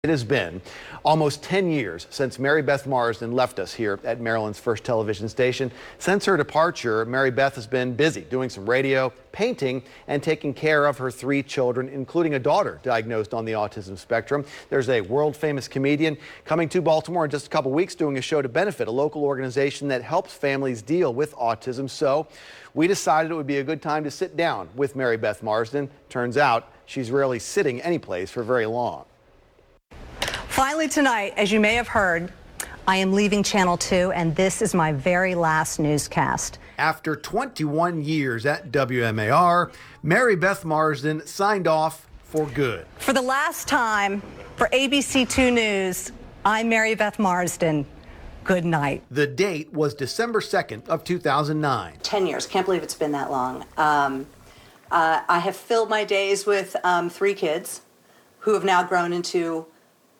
It has been almost 10 years since Mary Beth Marsden left us here at Maryland's first television station. Since her departure, Mary Beth has been busy doing some radio, painting, and taking care of her 3 children, including a daughter diagnosed on the autism spectrum. There's a world-famous comedian coming to Baltimore in just a couple weeks doing a show to benefit a local organization that helps families deal with autism. So we decided it would be a good time to sit down with Mary Beth Marsden. Turns out she's rarely sitting anyplace for very long. Finally tonight, as you may have heard, I am leaving Channel 2, and this is my very last newscast. After 21 years at WMAR, Mary Beth Marsden signed off for good. For the last time, for ABC 2 News, I'm Mary Beth Marsden. Good night. The date was December 2nd of 2009. 10 years. Can't believe it's been that long. I have filled my days with 3 kids who have now grown into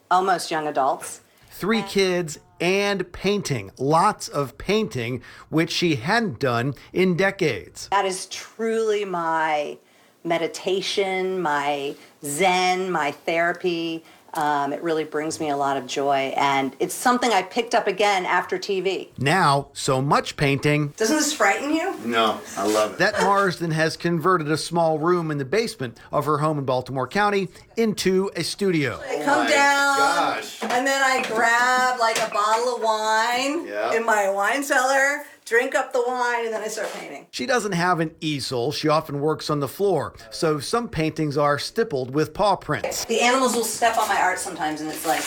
almost young adults. 3 kids and painting, lots of painting, which she hadn't done in decades. That is truly my meditation, my zen, my therapy. It really brings me a lot of joy, and it's something I picked up again after TV. Now, so much painting. Doesn't this frighten you? No, I love it. That Marsden has converted a small room in the basement of her home in Baltimore County into a studio. I come down, and then I grab like a bottle of wine in my wine cellar, drink up the wine, and then I start painting. She doesn't have an easel. She often works on the floor, so some paintings are stippled with paw prints. The animals will step on my art sometimes, and it's like...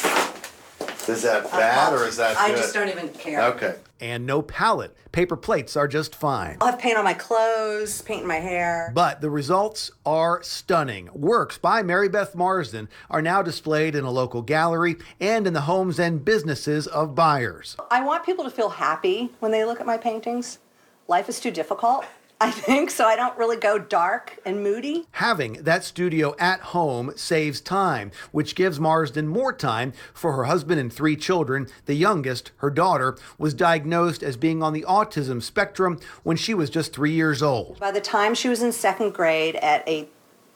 Is that bad or is that good? I just don't even care. Okay. And no palette. Paper plates are just fine. I'll have paint on my clothes, paint in my hair. But the results are stunning. Works by Mary Beth Marsden are now displayed in a local gallery and in the homes and businesses of buyers. I want people to feel happy when they look at my paintings. Life is too difficult, I think, so I don't really go dark and moody. Having that studio at home saves time, which gives Marsden more time for her husband and 3 children. The youngest, her daughter, was diagnosed as being on the autism spectrum when she was just 3 years old. By the time she was in 2nd grade at a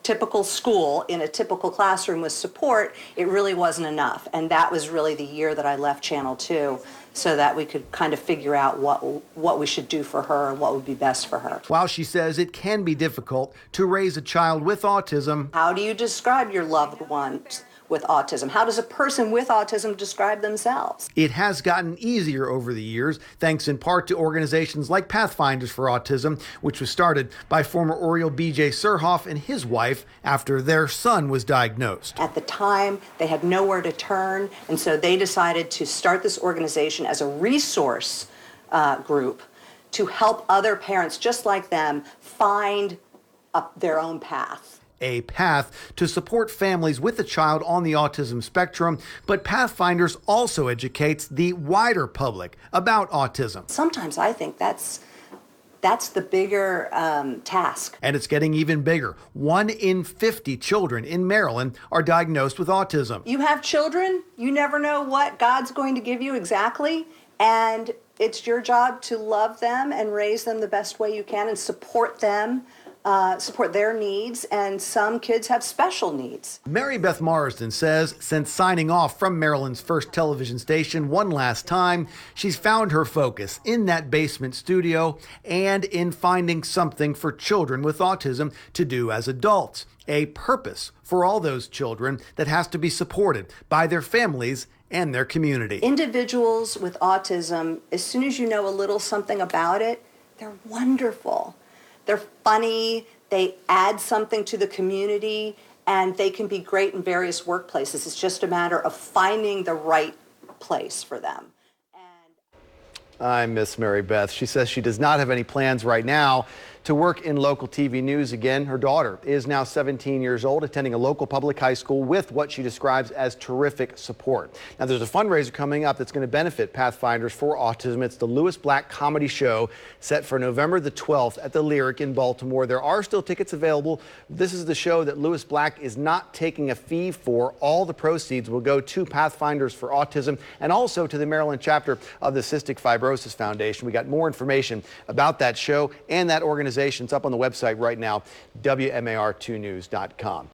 typical school, in a typical classroom with support, it really wasn't enough. And that was really the year that I left Channel 2, so that we could kind of figure out what we should do for her and what would be best for her. While she says it can be difficult to raise a child with autism. How do you describe your loved ones with autism? How does a person with autism describe themselves? It has gotten easier over the years, thanks in part to organizations like Pathfinders for Autism, which was started by former Oriole B.J. Surhoff and his wife after their son was diagnosed. At the time, they had nowhere to turn, and so they decided to start this organization as a resource group to help other parents just like them find their own path. A path to support families with a child on the autism spectrum, but Pathfinders also educates the wider public about autism. Sometimes I think that's the bigger task. And it's getting even bigger. 1 in 50 children in Maryland are diagnosed with autism. You have children, you never know what God's going to give you exactly, and it's your job to love them and raise them the best way you can and support them. Support their needs, and some kids have special needs. Mary Beth Marsden says since signing off from Maryland's first television station one last time, she's found her focus in that basement studio and in finding something for children with autism to do as adults. A purpose for all those children that has to be supported by their families and their community. Individuals with autism, as soon as you know a little something about it, they're wonderful. They're funny, they add something to the community, and they can be great in various workplaces. It's just a matter of finding the right place for them. I miss Mary Beth. She says she does not have any plans right now to work in local TV news again. Her daughter is now 17 years old, attending a local public high school with what she describes as terrific support. Now, there's a fundraiser coming up that's going to benefit Pathfinders for Autism. It's the Lewis Black Comedy Show set for November the 12th at the Lyric in Baltimore. There are still tickets available. This is the show that Lewis Black is not taking a fee for. All the proceeds will go to Pathfinders for Autism and also to the Maryland chapter of the Cystic Fibrosis Foundation. We got more information about that show and that organization. It's up on the website right now, WMAR2news.com.